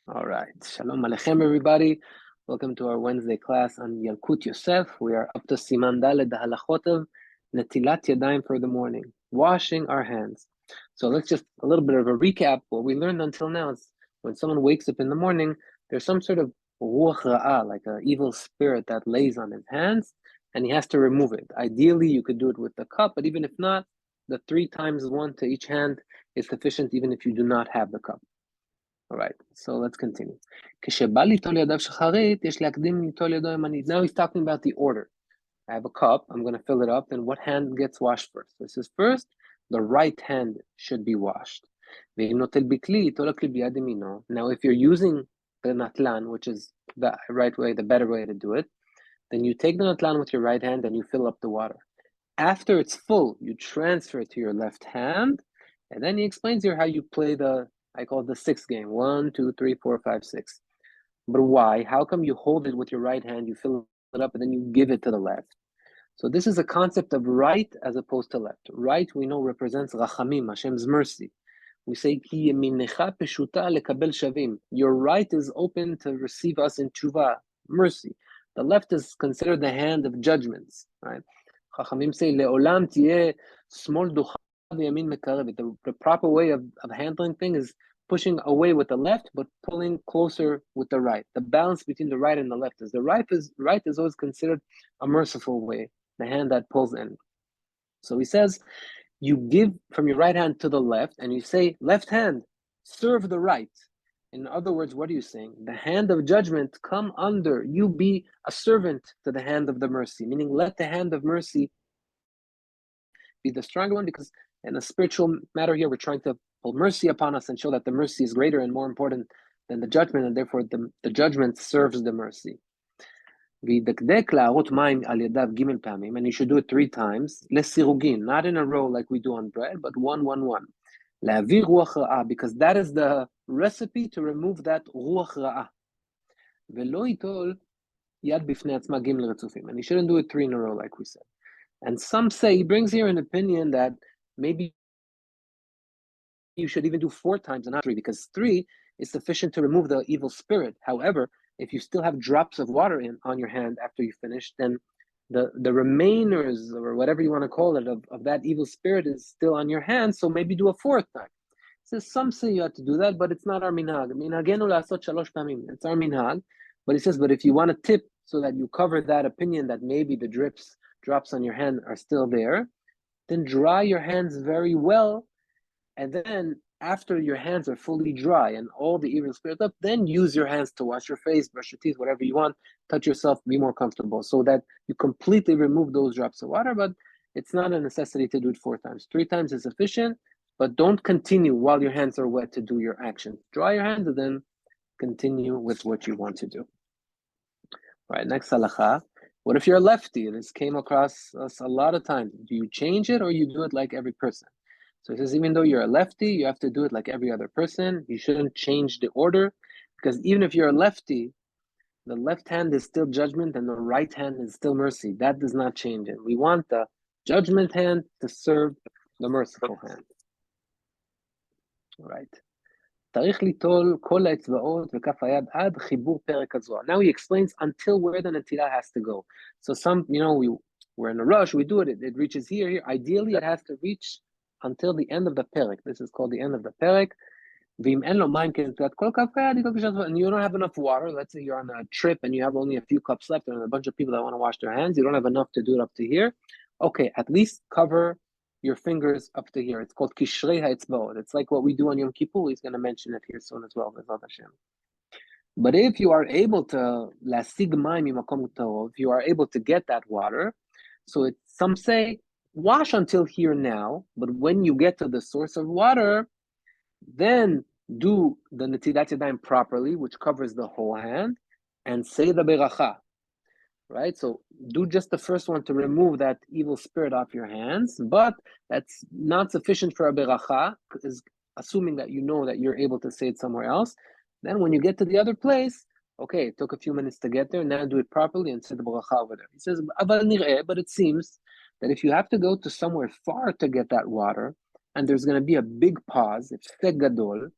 All right. Shalom Aleichem, everybody. Welcome to our Wednesday class on Yalkut Yosef. We are up to Siman Daled, the halachot of Netilat Yadayim for the morning, washing our hands. So let's just a little bit of a recap. What we learned until now is when someone wakes up in the morning, there's some sort of ruach ra'ah, like an evil spirit that lays on his hands, and he has to remove it. Ideally, you could do it with the cup, but even if not, the 3 times 1 to each hand is sufficient, even if you do not have the cup. All right, so let's continue. Now he's talking about the order. I have a cup, I'm going to fill it up, then what hand gets washed first? This is first, the right hand should be washed. Now, if you're using the natlan, which is the right way, the better way to do it, then you take the natlan with your right hand and you fill up the water. After it's full, you transfer it to your left hand, and then he explains here how you play I call it the 6 game. 1, 2, 3, 4, 5, 6. But why? How come you hold it with your right hand, you fill it up, and then you give it to the left? So this is a concept of right as opposed to left. Right, we know, represents rachamim, Hashem's mercy. We say, Ki yeminecha peshuta lekabel shavim. Your right is open to receive us in tshuva, mercy. The left is considered the hand of judgments, right? Chachamim say, le'olam tieh smol ducha v'yamin mekarevet. The proper way of handling things is pushing away with the left, but pulling closer with the right. The balance between the right and the left is the right is always considered a merciful way, the hand that pulls in. So he says, you give from your right hand to the left, and you say, left hand, serve the right. In other words, what are you saying? The hand of judgment come under, you be a servant to the hand of the mercy, meaning let the hand of mercy be the stronger one, because in a spiritual matter here, we're trying to pull mercy upon us and show that the mercy is greater and more important than the judgment, and therefore the judgment serves the mercy. And you should do it 3 times, not in a row like we do on bread, but 1, 1, 1. Because that is the recipe to remove that ruach ra'ah. And you shouldn't do it 3 in a row like we said. And some say, he brings here an opinion that maybe you should even do 4 times and not 3, because 3 is sufficient to remove the evil spirit. However, if you still have drops of water on your hand after you finish, then the remainers, or whatever you want to call it, of that evil spirit is still on your hand, so maybe do a 4th time. So some say you have to do that, but it's not our minhag. It's our minhag. But he says, but if you want to tip so that you cover that opinion that maybe the drops on your hand are still there, then dry your hands very well, and then after your hands are fully dry and all the evil spirits up, then use your hands to wash your face, brush your teeth, whatever you want, touch yourself, be more comfortable, so that you completely remove those drops of water. But it's not a necessity to do it 4 times. 3 times is sufficient, but don't continue while your hands are wet to do your action. Dry your hands and then continue with what you want to do. All right, next halacha. What if you're a lefty? This came across us a lot of times. Do you change it or you do it like every person? So it says, even though you're a lefty, you have to do it like every other person. You shouldn't change the order, because even if you're a lefty, the left hand is still judgment and the right hand is still mercy. That does not change it. We want the judgment hand to serve the merciful hand. All right. Now he explains until where the netilah has to go. So we're in a rush, we do it, it reaches here. Ideally, it has to reach until the end of the perek. This is called the end of the perek. And you don't have enough water. Let's say you're on a trip and you have only a few cups left and a bunch of people that want to wash their hands. You don't have enough to do it up to here. Okay, at least cover your fingers up to here. It's called kishrei ha'etzbaot. It's like what we do on Yom Kippur. He's going to mention it here soon as well. But if you are able to lasig mayim mimakom tarov, if you are able to get that water, so some say wash until here now, but when you get to the source of water, then do the netilat yadayim properly, which covers the whole hand, and say the beracha. Right, so do just the first one to remove that evil spirit off your hands, but that's not sufficient for a beracha, is assuming that you know that you're able to say it somewhere else. Then when you get to the other place, okay, it took a few minutes to get there, now do it properly and say the beracha over there. He says, but it seems that if you have to go to somewhere far to get that water, and there's going to be a big pause, it's gadol,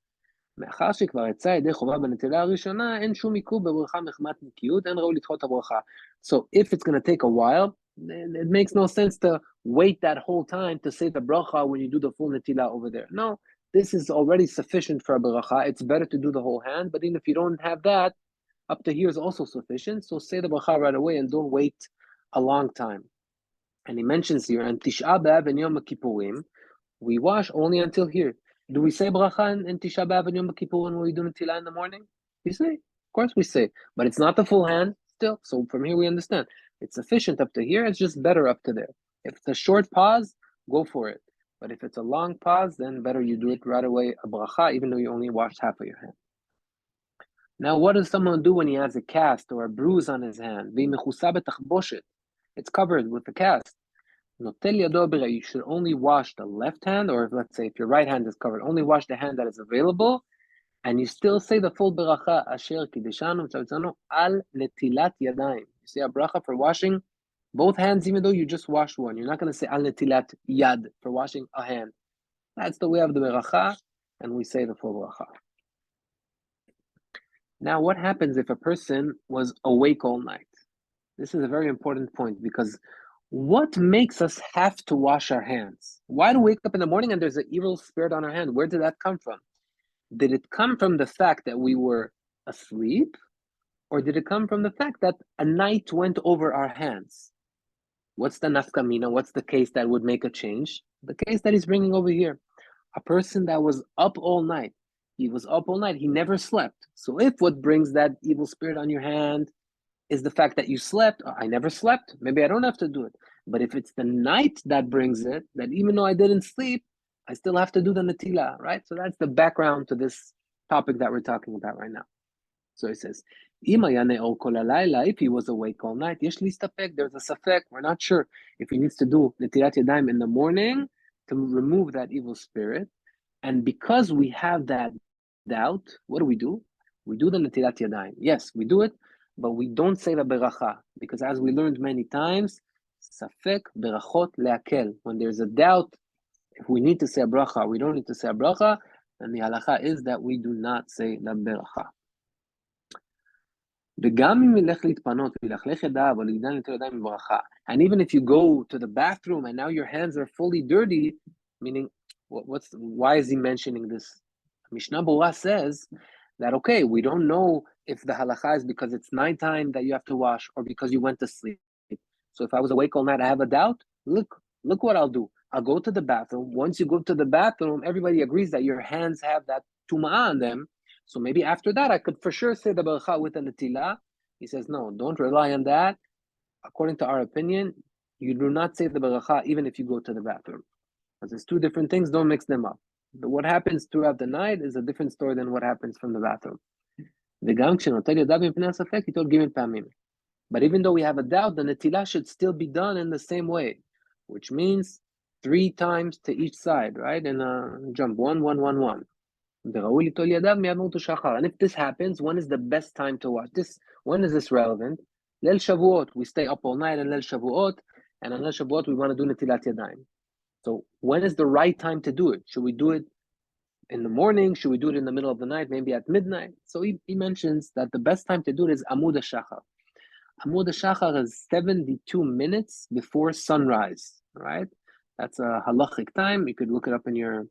מאחר שכבר יצא ידי חובה בנטילה הראשונה, אין שום עיכוב בברכה מחמת נקיות, אין ראוי לדחות הברכה. So if it's going to take a while, it makes no sense to wait that whole time to say the bracha when you do the full netila over there. No, this is already sufficient for a bracha. It's better to do the whole hand, but even if you don't have that, up to here is also sufficient. So say the bracha right away and don't wait a long time. And he mentions here, and Tisha B'Av and Yom Kippurim, we wash only until here. Do we say bracha in Tisha B'Av and Yom Kippur when we do Netilah in the morning? We say, of course we say, but it's not the full hand still. So from here we understand it's sufficient up to here. It's just better up to there. If it's a short pause, go for it. But if it's a long pause, then better you do it right away, a bracha, even though you only washed half of your hand. Now, what does someone do when he has a cast or a bruise on his hand? It's covered with a cast. You should only wash the left hand, or let's say if your right hand is covered, only wash the hand that is available, and you still say the full beracha asher kideshanu al netilat yadayim. You say a bracha for washing both hands, even though you just washed one. You're not going to say al netilat yad for washing a hand. That's the way of the beracha, and we say the full beracha. Now, what happens if a person was awake all night? This is a very important point, because what makes us have to wash our hands? Why do we wake up in the morning and there's an evil spirit on our hand? Where did that come from? Did it come from the fact that we were asleep? Or did it come from the fact that a night went over our hands? What's the nafkamina? What's the case that would make a change? The case that he's bringing over here. A person that was up all night. He was up all night. He never slept. So if what brings that evil spirit on your hand is the fact that you slept, I never slept, maybe I don't have to do it. But if it's the night that brings it, that even though I didn't sleep, I still have to do the netila, right? So that's the background to this topic that we're talking about right now. So he says, if he was awake all night, there's a safek, we're not sure if he needs to do netilat yadayim in the morning to remove that evil spirit. And because we have that doubt, what do? We do the netilat yadayim. Yes, we do it, but we don't say the beracha, because as we learned many times, safek berachot leakel. When there's a doubt, if we need to say a bracha, we don't need to say a bracha, and the halacha is that we do not say the beracha. And even if you go to the bathroom and now your hands are fully dirty, meaning, why is he mentioning this? Mishnah Berurah says that, okay, we don't know if the halacha is because it's nighttime that you have to wash or because you went to sleep. So if I was awake all night, I have a doubt. Look what I'll do. I'll go to the bathroom. Once you go to the bathroom, everybody agrees that your hands have that tumah on them. So maybe after that, I could for sure say the beracha with the netila. He says, no, don't rely on that. According to our opinion, you do not say the beracha even if you go to the bathroom. Because it's two different things, don't mix them up. But what happens throughout the night is a different story than what happens from the bathroom. But even though we have a doubt, the netila should still be done in the same way, which means 3 times to each side, right? And jump 1, 1, 1, 1. And if this happens, when is the best time to watch this? When is this relevant? Leil Shavuot, we stay up all night on Leil Shavuot, and on Leil Shavuot we want to do netilat yadayim. So when is the right time to do it? Should we do it in the morning? Should we do it in the middle of the night? Maybe at midnight? So he mentions that the best time to do it is Amud HaShachar. Amud HaShachar is 72 minutes before sunrise, right? That's a halachic time. You could look it up in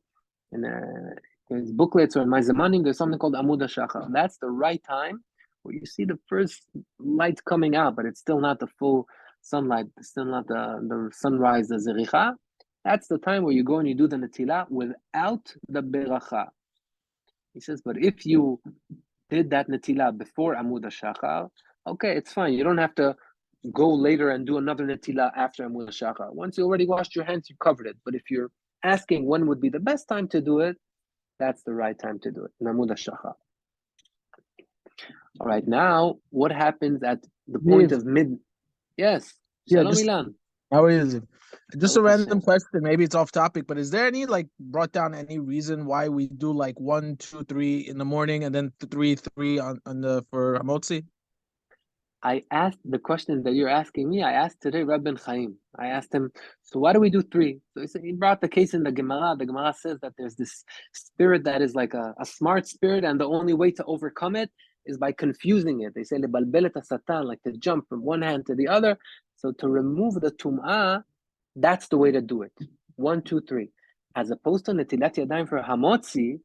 his booklets or in my zamanim. There's something called Amud HaShachar. That's the right time where you see the first light coming out, but it's still not the full sunlight. It's still not the sunrise, the zericha. That's the time where you go and you do the netilah without the beracha. He says, but if you did that netilah before Amud HaShachar, okay, it's fine. You don't have to go later and do another netilah after Amud HaShachar. Once you already washed your hands, you covered it. But if you're asking when would be the best time to do it, that's the right time to do it, in Amud HaShachar. All right, now, what happens at the point of mid... Yes, Shalom Ilan. How is it? Just a random question, maybe it's off topic, but is there any, brought down any reason why we do 1, 2, 3 in the morning and then 3 for Hamotzi? I asked the question that you're asking me. I asked today Reb Ben Chaim. I asked him, so why do we do 3? So he brought the case in the Gemara. The Gemara says that there's this spirit that is like a smart spirit, and the only way to overcome it is by confusing it. They say lebalbelet satan, like to jump from one hand to the other. So to remove the tum'ah, that's the way to do it. 1, 2, 3. As opposed to netilat yadayim for hamotzi,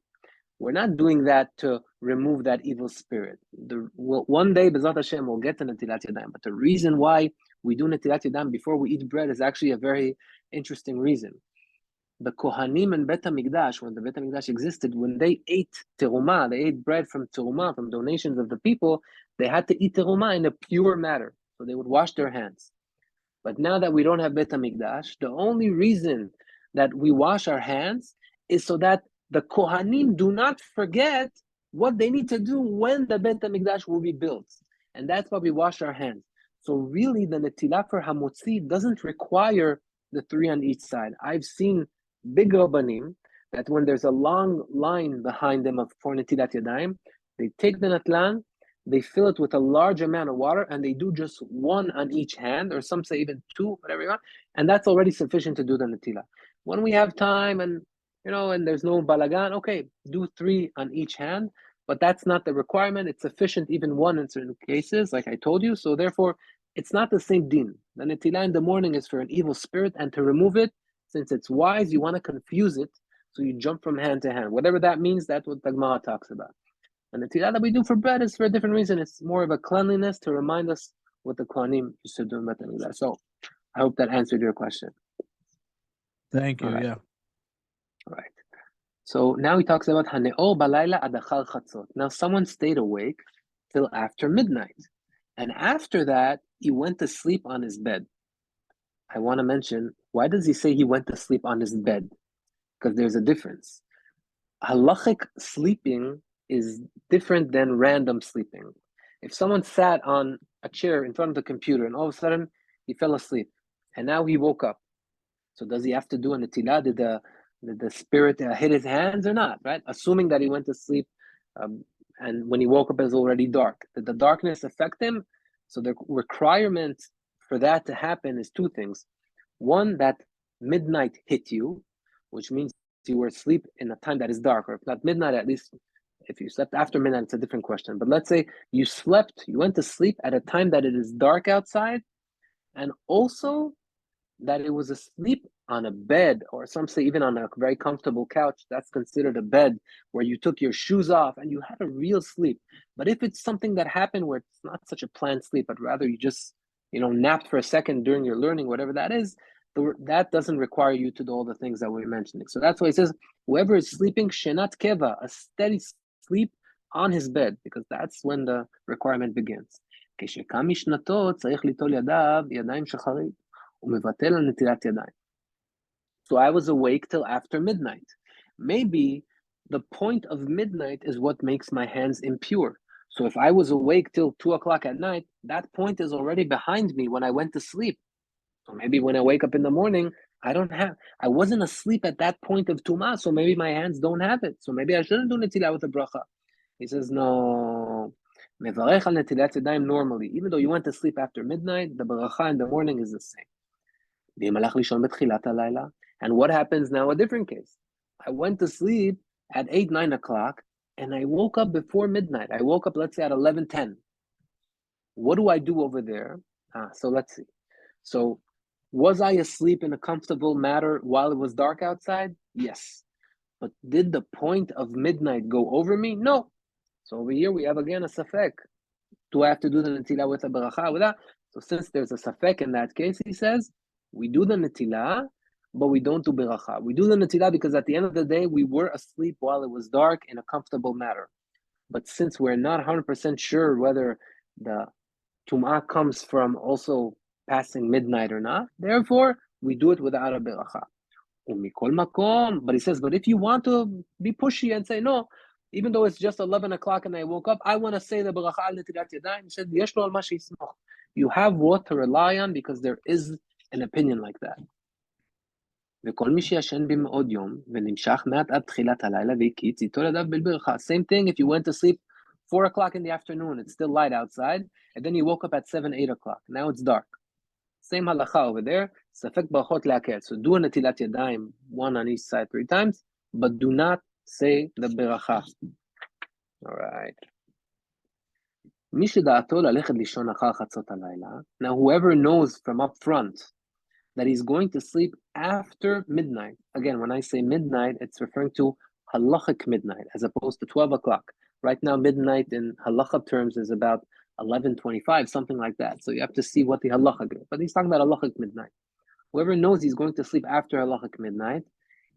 we're not doing that to remove that evil spirit. One day, B'ezrat Hashem, we'll get to Netilat Yadayim. But the reason why we do Netilat Yadayim before we eat bread is actually a very interesting reason. The Kohanim and Bet HaMikdash, when the Bet HaMikdash existed, when they ate terumah, they ate bread from terumah, from donations of the people, they had to eat terumah in a pure manner. So they would wash their hands. But now that we don't have Bet HaMikdash, the only reason that we wash our hands is so that the Kohanim do not forget what they need to do when the Bet HaMikdash will be built. And that's why we wash our hands. So really, the Netilah for Hamotzi doesn't require the 3 on each side. I've seen big Rabbanim that when there's a long line behind them for Netilat Yadayim, they take the Natlan, they fill it with a large amount of water, and they do just 1 on each hand, or some say even 2, whatever you want, and that's already sufficient to do the Netilah. When we have time and and there's no balagan, okay, do 3 on each hand, but that's not the requirement. It's sufficient even 1 in certain cases, like I told you. So therefore, it's not the same din. The netilah in the morning is for an evil spirit, and to remove it, since it's wise, you want to confuse it, so you jump from hand to hand. Whatever that means, that's what the Gemara talks about. And the netilah that we do for bread is for a different reason. It's more of a cleanliness to remind us what the Kohanim used to do in Bet HaMikdash. So I hope that answered your question. Thank you. Right. Yeah. Right. So now he talks about Haneor balayla adachar chatzot. Now someone stayed awake till after midnight, and after that he went to sleep on his bed. I want to mention, why does he say he went to sleep on his bed? Because there's a difference. Halachic sleeping is different than random sleeping. If someone sat on a chair in front of the computer and all of a sudden he fell asleep, and now he woke up, so does he have to do a netilah? Did the spirit hit his hands or not, right? Assuming that he went to sleep and when he woke up it was already dark. Did the darkness affect him? So the requirement for that to happen is 2 things. One, that midnight hit you, which means you were asleep in a time that is dark, or if not midnight, at least if you slept after midnight, it's a different question. But let's say you went to sleep at a time that it is dark outside, and also that it was asleep on a bed, or some say even on a very comfortable couch. That's considered a bed where you took your shoes off and you had a real sleep. But if it's something that happened where it's not such a planned sleep, but rather you just napped for a second during your learning, whatever that is, that doesn't require you to do all the things that we're mentioning. So that's why he says whoever is sleeping shenat keva, a steady sleep on his bed, because that's when the requirement begins. כשקם משנתו צריך ליטול ידיו ידיים שחרית. So I was awake till after midnight. Maybe the point of midnight is what makes my hands impure. So if I was awake till 2 o'clock at night, that point is already behind me when I went to sleep. So maybe when I wake up in the morning, I wasn't asleep at that point of Tumah, so maybe my hands don't have it. So maybe I shouldn't do Netilah with a bracha. He says, no, mevarech al netilat yadayim normally. Even though you went to sleep after midnight, the bracha in the morning is the same. And what happens now? A different case. I went to sleep at 8, 9 o'clock, and I woke up before midnight. I woke up, let's say, at 11:10. What do I do over there? So let's see. So was I asleep in a comfortable manner while it was dark outside? Yes. But did the point of midnight go over me? No. So over here we have again a safek. Do I have to do the netilah with a beracha? With that? So since there's a safek in that case, he says, we do the netilah, but we don't do beracha. We do the netilah because at the end of the day, we were asleep while it was dark in a comfortable manner. But since we're not 100% sure whether the tum'ah comes from also passing midnight or not, therefore, we do it without a beracha. But he says, but if you want to be pushy and say, no, even though it's just 11 o'clock and I woke up, I want to say the beracha al netilat yadayim, he said, yesh lo al ma sheismoch. You have what to rely on because there is an opinion like that. Same thing if you went to sleep 4 o'clock in the afternoon, it's still light outside, and then you woke up at 7, 8 o'clock. Now it's dark. Same halacha over there. Safek brachot le'akel. So do a netilat yadayim, one on each side 3 times, but do not say the beracha. All right. Now, whoever knows from up front that he's going to sleep after midnight. Again, when I say midnight, it's referring to halachic midnight as opposed to 12 o'clock. Right now, midnight in halacha terms is about 11:25, something like that. So you have to see what the halacha is. But he's talking about halachic midnight. Whoever knows he's going to sleep after halachic midnight,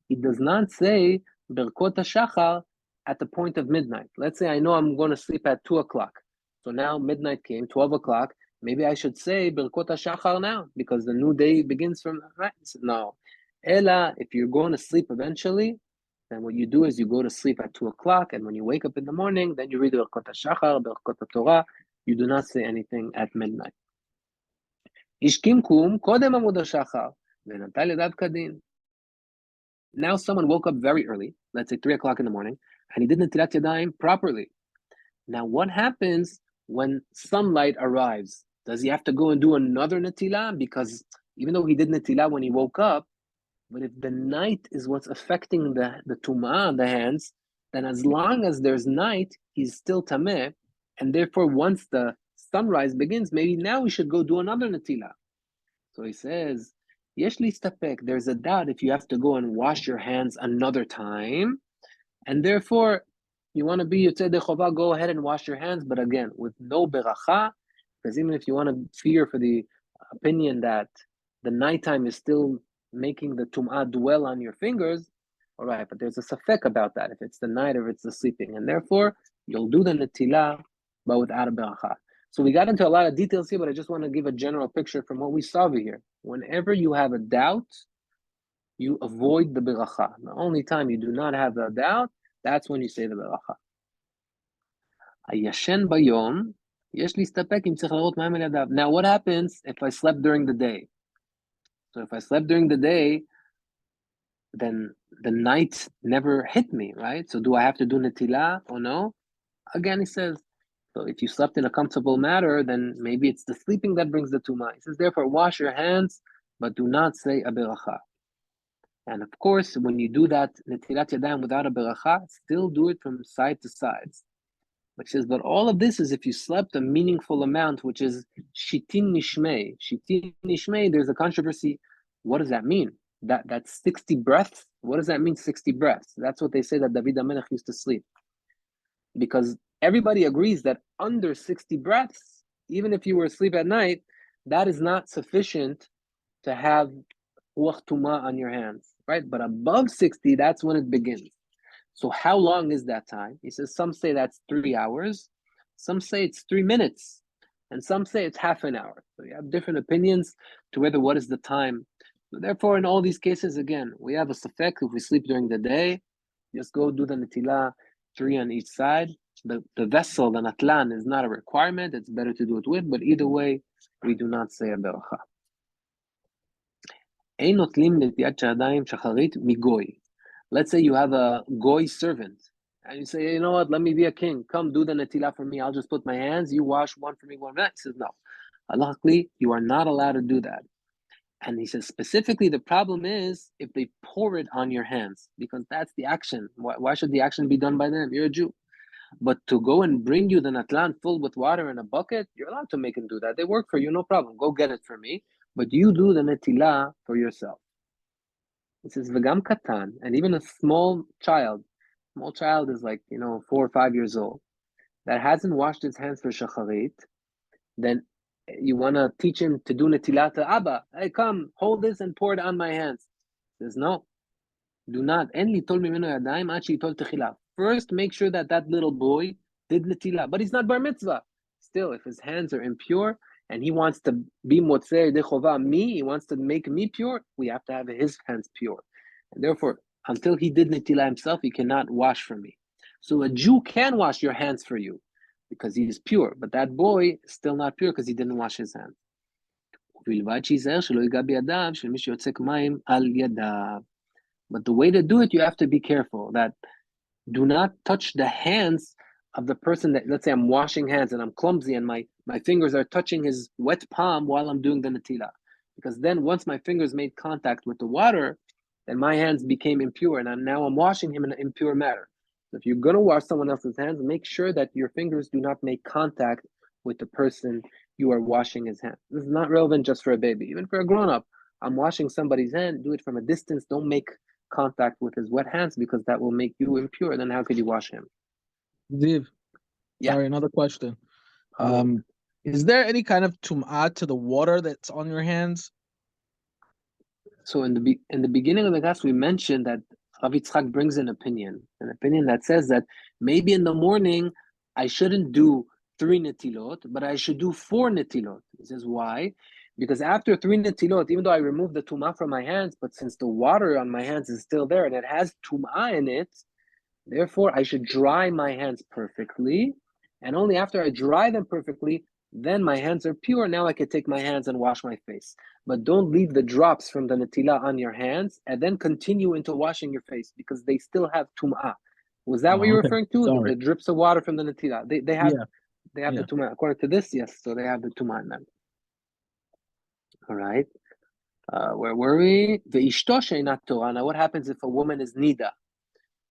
he does not say Birkot HaShachar at the point of midnight. Let's say I know I'm going to sleep at 2 o'clock. So now midnight came, 12 o'clock. Maybe I should say Birkot HaShachar now because the new day begins from, right? No. Ela, if you're going to sleep eventually, then what you do is you go to sleep at 2 o'clock, and when you wake up in the morning, then you read Birkot HaShachar, Birkot HaTorah. You do not say anything at midnight. Ishkim kum kodem amud HaShachar v'natal yadav kadin. Now someone woke up very early, let's say 3 o'clock in the morning, and he did Netilat Yadayim properly. Now what happens when sunlight arrives? Does he have to go and do another Netilah? Because even though he did Netilah when he woke up, but if the night is what's affecting the Tum'ah, the hands, then as long as there's night, he's still Tameh, and therefore once the sunrise begins, maybe now we should go do another Netilah. So he says, Yesh listapek, there's a doubt if you have to go and wash your hands another time, and therefore you want to be Yotzei Dechovah, go ahead and wash your hands, but again, with no beracha, because even if you want to fear for the opinion that the nighttime is still making the tum'ah dwell on your fingers, all right, but there's a safek about that, if it's the night or if it's the sleeping, and therefore you'll do the netilah, but without a beracha. So we got into a lot of details here, but I just want to give a general picture from what we saw over here. Whenever you have a doubt, you avoid the beracha. The only time you do not have a doubt, that's when you say the beracha. Ayashen bayom, yesh listapek im tzarich larot ma'am el yadav. Now what happens if I slept during the day? So if I slept during the day, then the night never hit me, right? So do I have to do netilah or no? Again, he says, so if you slept in a comfortable manner, then maybe it's the sleeping that brings the tumah. He says, therefore, wash your hands, but do not say a beracha. And of course, when you do that netilat yadayim without a beracha, still do it from side to sides. But he says, but all of this is if you slept a meaningful amount, which is shitin nishmei. Shitin nishmei, there's a controversy. What does that mean? That's 60 breaths? What does that mean, 60 breaths? That's what they say that David HaMelech used to sleep. Because everybody agrees that under 60 breaths, even if you were asleep at night, that is not sufficient to have ruach tumah on your hands, right? But above 60, that's when it begins. So how long is that time? He says some say that's 3 hours, some say it's 3 minutes, and some say it's half an hour. So you have different opinions to whether what is the time. So therefore, in all these cases, again, we have a safek. If we sleep during the day, just go do the netilah, 3 on each side. The vessel, the natlan, is not a requirement. It's better to do it with, but either way, we do not say a beracha. Ein notlim netilat yadayim shacharit migoy. Let's say you have a goy servant, and you say, you know what, let me be a king. Come do the netilah for me. I'll just put my hands. You wash one for me, one for me. He says, no. Halachically, you are not allowed to do that. And he says, specifically, the problem is if they pour it on your hands, because that's the action. Why should the action be done by them? You're a Jew. But to go and bring you the natlan filled with water in a bucket, you're allowed to make them do that. They work for you, no problem. Go get it for me. But you do the netilah for yourself. It says v'gam katan, and even a small child is like 4 or 5 years old, that hasn't washed his hands for shacharit, then you want to teach him to do netilah to Abba. Hey, come, hold this and pour it on my hands. He says, no, do not. En litol mimeno yadayim ad she'itol techila. First, make sure that little boy did netilah, but he's not bar mitzvah. Still, if his hands are impure, and he wants to be motzei dechovah me, he wants to make me pure, we have to have his hands pure. And therefore, until he did netilah himself, he cannot wash for me. So a Jew can wash your hands for you because he is pure, but that boy is still not pure because he didn't wash his hands. But the way to do it, you have to be careful that do not touch the hands of the person that, let's say I'm washing hands and I'm clumsy and my fingers are touching his wet palm while I'm doing the natila. Because then once my fingers made contact with the water, then my hands became impure and now I'm washing him in an impure manner. So if you're going to wash someone else's hands, make sure that your fingers do not make contact with the person you are washing his hands. This is not relevant just for a baby. Even for a grown-up, I'm washing somebody's hand, do it from a distance. Don't make contact with his wet hands because that will make you impure. Then how could you wash him? Ziv, Yeah. sorry, another question. Is there any kind of tum'ah to the water that's on your hands? So in the beginning of the class, we mentioned that Rav Yitzchak brings an opinion that says that maybe in the morning I shouldn't do 3 netilot, but I should do 4 netilot. He says why? Because after 3 netilot, even though I remove the tum'ah from my hands, but since the water on my hands is still there and it has tum'ah in it, therefore I should dry my hands perfectly, and only after I dry them perfectly, then my hands are pure. Now I can take my hands and wash my face. But don't leave the drops from the natila on your hands and then continue into washing your face because they still have tum'ah. Was that what Oh, you're okay. referring to? Sorry. The drips of water from the natila. They have Yeah. the tum'ah. According to this, yes. So they have the tum'ah in them. All right. Where were we? The ishto she'inat Torah. Now what happens if a woman is nida?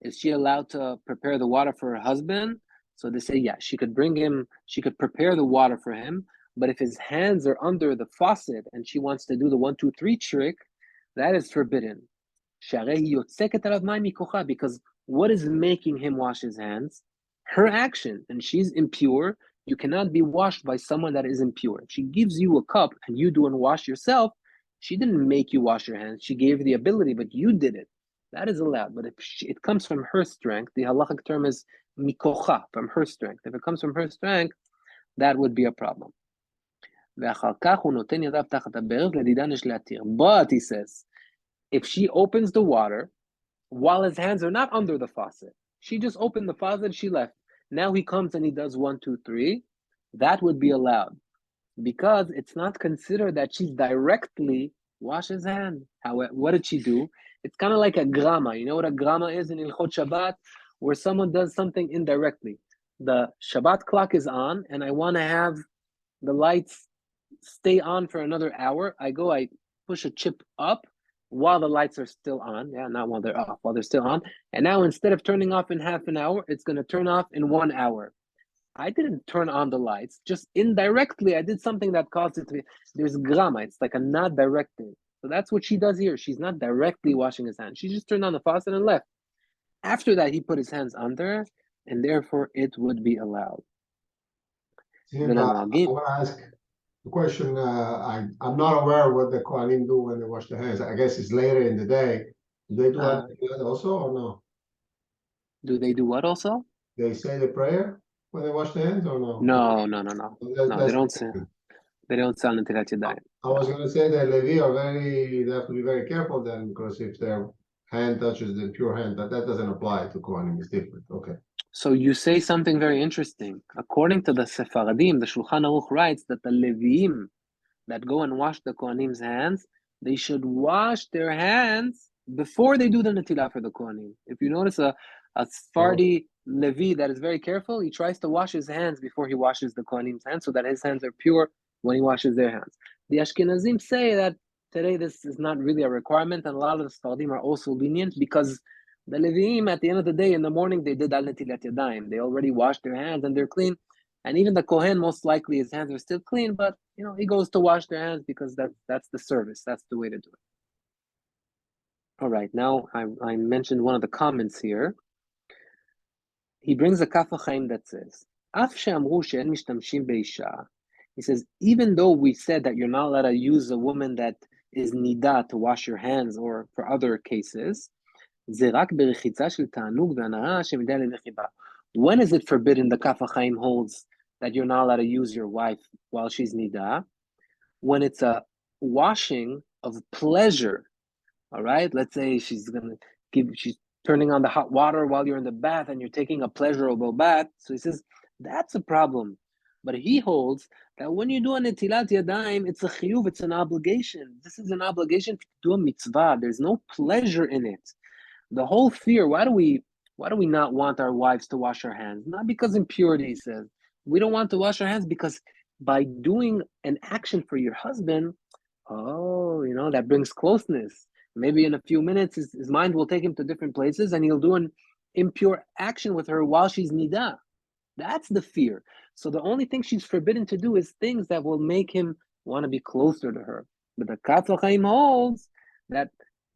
Is she allowed to prepare the water for her husband? So they say, yeah, she could prepare the water for him. But if his hands are under the faucet and she wants to do the 1, 2, 3 trick, that is forbidden. Because what is making him wash his hands? Her action, and she's impure. You cannot be washed by someone that is impure. If she gives you a cup and you do and wash yourself, she didn't make you wash your hands. She gave you the ability, but you did it. That is allowed. But if it comes from her strength, the halachic term is mikocha, from her strength. If it comes from her strength, that would be a problem. But he says, if she opens the water while his hands are not under the faucet, she just opened the faucet, she left. Now he comes and he does 1, 2, 3. That would be allowed because it's not considered that she directly washes his hand. However, what did she do? It's kind of like a grama. You know what a grama is in Ilchot Shabbat, where someone does something indirectly. The Shabbat clock is on, and I want to have the lights stay on for another hour. I push a chip up while the lights are still on. Yeah, not while they're off, while they're still on. And now instead of turning off in half an hour, it's going to turn off in 1 hour. I didn't turn on the lights, just indirectly I did something that caused it to be. There's grama, it's like a not direct thing. So that's what she does here. She's not directly washing his hands. She just turned on the faucet and left. After that, he put his hands under, and therefore it would be allowed. I want to ask the question. I'm not aware what the Kohanim do when they wash their hands. I guess it's later in the day. Do they do that also or no? Do they do what also? They say the prayer when they wash their hands or no? No. They don't say. They don't say Netilat Yadayim. I was going to say that Levi they have to be very careful then, because if their hand touches the pure hand, that doesn't apply to Kohanim. It's different. Okay. So you say something very interesting. According to the Sephardim, the Shulchan Aruch writes that the Leviim that go and wash the Kohanim's hands, they should wash their hands before they do the Netilah for the Kohanim. If you notice a Sephardi Levi that is very careful, he tries to wash his hands before he washes the Kohanim's hands so that his hands are pure when he washes their hands. The Ashkenazim say that today this is not really a requirement, and a lot of the Sephardim are also lenient because the Leviim, at the end of the day, in the morning, they did Al Netilat Yadayim. They already washed their hands and they're clean. And even the Kohen, most likely, his hands are still clean, but he goes to wash their hands because that's the service. That's the way to do it. All right, now I mentioned one of the comments here. He brings a Kaf HaChaim that says, Af she'amru she'en mishtamshim be'isha. He says, even though we said that you're not allowed to use a woman that is nida to wash your hands or for other cases, זה רק ברחיצה של תענוג והנאה שמדע לנחיבה. When is it forbidden, the Kaf HaChaim holds, that you're not allowed to use your wife while she's nida? When it's a washing of pleasure, all right? Let's say she's turning on the hot water while you're in the bath and you're taking a pleasurable bath. So he says, that's a problem. But he holds that when you do a netilat yadayim, it's a chiyuv, it's an obligation. This is an obligation to do a mitzvah. There's no pleasure in it. The whole fear, why do we Why do we not want our wives to wash our hands? Not because impurity, he says. We don't want to wash our hands because by doing an action for your husband, that brings closeness. Maybe in a few minutes, his mind will take him to different places and he'll do an impure action with her while she's nida. That's the fear. So the only thing she's forbidden to do is things that will make him want to be closer to her. But the Katz L'chaim holds that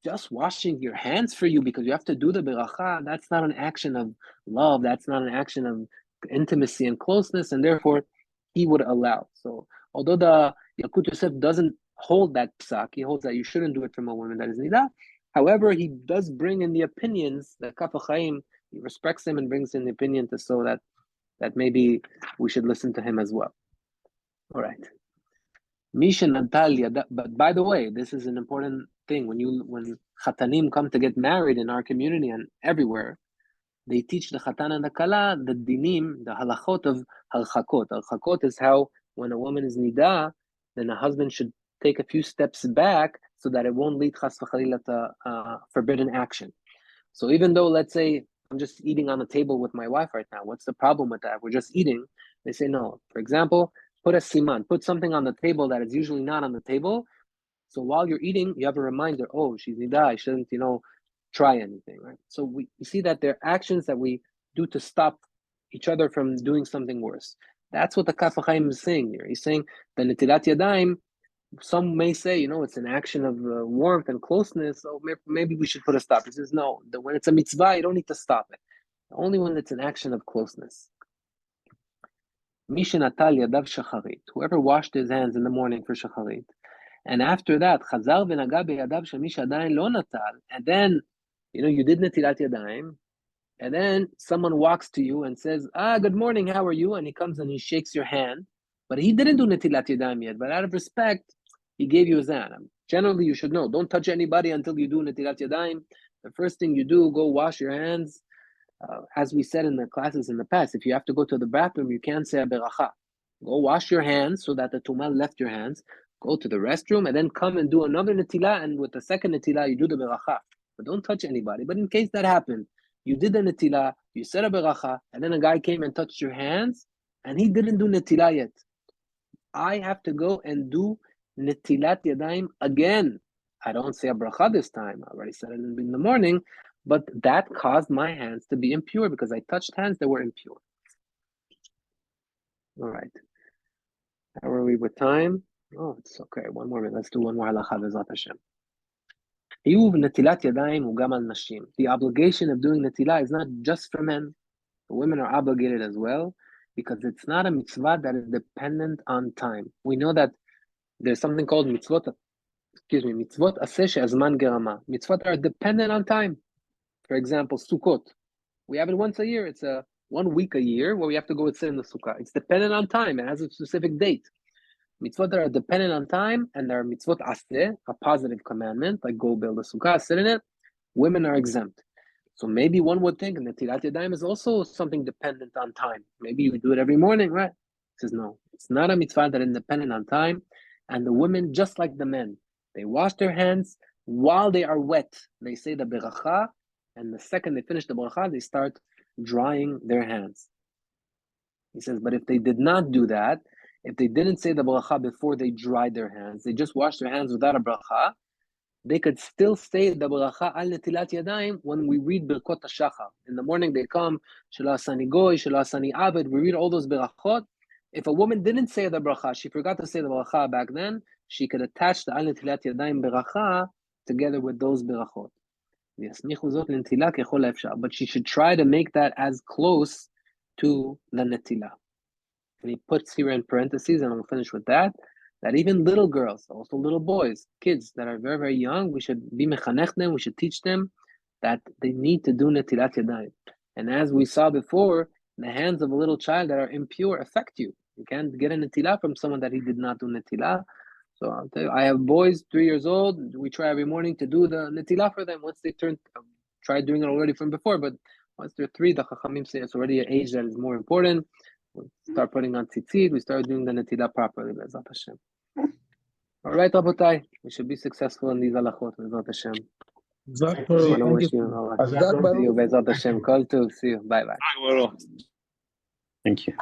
just washing your hands for you because you have to do the beracha, that's not an action of love. That's not an action of intimacy and closeness, and therefore he would allow. So although the Yalkut Yosef doesn't hold that psak, he holds that you shouldn't do it from a woman that is nida. However, he does bring in the opinions, the Kaf HaChaim, he respects him and brings in the opinion to show that maybe we should listen to him as well. All right. Misha Natalia, but by the way, this is an important thing. When Khatanim come to get married in our community and everywhere, they teach the Khatan and the Kala the dinim, the halachot of halchakot. Halchakot is how when a woman is nida, then a husband should take a few steps back so that it won't lead chas v'chalila to forbidden action. So even though, let's say, I'm just eating on the table with my wife right now, what's the problem with that? We're just eating. They say no. For example, put a siman, put something on the table that is usually not on the table. So while you're eating, you have a reminder, oh, she's nida, I shouldn't, try anything, right? So we see that there are actions that we do to stop each other from doing something worse. That's what the Kaf HaChaim is saying here. He's saying the netilat yadayim, some may say, it's an action of warmth and closeness, so maybe we should put a stop. He says, no, when it's a mitzvah, you don't need to stop it. Only when it's an action of closeness. Misha Natalia Dav Shacharit, whoever washed his hands in the morning for Shacharit, and after that, Chazar v'naga beyadav shemisha adayin lo natal, and then, you did netilat yadayim, and then someone walks to you and says, good morning, how are you? And he comes and he shakes your hand, but he didn't do netilat yadayim yet, but out of respect, he gave you his hand. Generally, you should know, don't touch anybody until you do netilat yadayim. The first thing you do, go wash your hands. As we said in the classes in the past, if you have to go to the bathroom, you can't say a beracha. Go wash your hands so that the tumah left your hands. Go to the restroom and then come and do another netilah, and with the second netilah, you do the beracha. But don't touch anybody. But in case that happened, you did the netilah, you said a beracha, and then a guy came and touched your hands, and he didn't do netilah yet. I have to go and do netilat yadayim again. I don't say a bracha this time. I already said it in the morning, but that caused my hands to be impure because I touched hands that were impure. All right. How are we with time? Oh, it's okay. One more minute. Let's do one more halacha b'ezrat Hashem. The obligation of doing netilah is not just for men. The women are obligated as well because it's not a mitzvah that is dependent on time. We know that there's something called mitzvot aseh she'azman gerama. Mitzvot are dependent on time. For example, Sukkot. We have it once a year. It's 1 week a year where we have to go and sit in the sukkah. It's dependent on time. It has a specific date. Mitzvot that are dependent on time, and there are mitzvot aseh, a positive commandment, like go build a sukkah, sit in it. Women are exempt. So maybe one would think netilat yadayim is also something dependent on time. Maybe you do it every morning, right? He says no. It's not a mitzvah that is dependent on time. And the women, just like the men, they wash their hands while they are wet. They say the beracha, and the second they finish the beracha, they start drying their hands. He says, but if they did not do that, if they didn't say the beracha before they dried their hands, they just washed their hands without a beracha, they could still say the beracha al netilat yadayim when we read Birkot HaShachar. In the morning they come, Shelo asani goy, Shelo asani abed, we read all those berachot. If a woman didn't say the beracha, she forgot to say the beracha back then, she could attach the al netilat yadayim beracha together with those berachot. But she should try to make that as close to the netilah. And he puts here in parentheses, and I'll finish with that even little girls, also little boys, kids that are very, very young, we should be mechanech them, we should teach them that they need to do netilat yadayim. And as we saw before, the hands of a little child that are impure affect you. You can't get a netilah from someone that he did not do netilah. So I'll tell you, I have boys 3 years old. We try every morning to do the netilah for them. Once they tried doing it already from before, but once they're 3, the Chachamim say it's already an age that is more important. We start putting on tzitzit. We start doing the netilah properly. B'ezrat Hashem. All right, Rabotai, we should be successful in these halachot. B'ezrat Hashem. Zach, See you. thank you. Azak, See you, Bezat Hashem. Kol tov. See you. Bye bye. Thank you.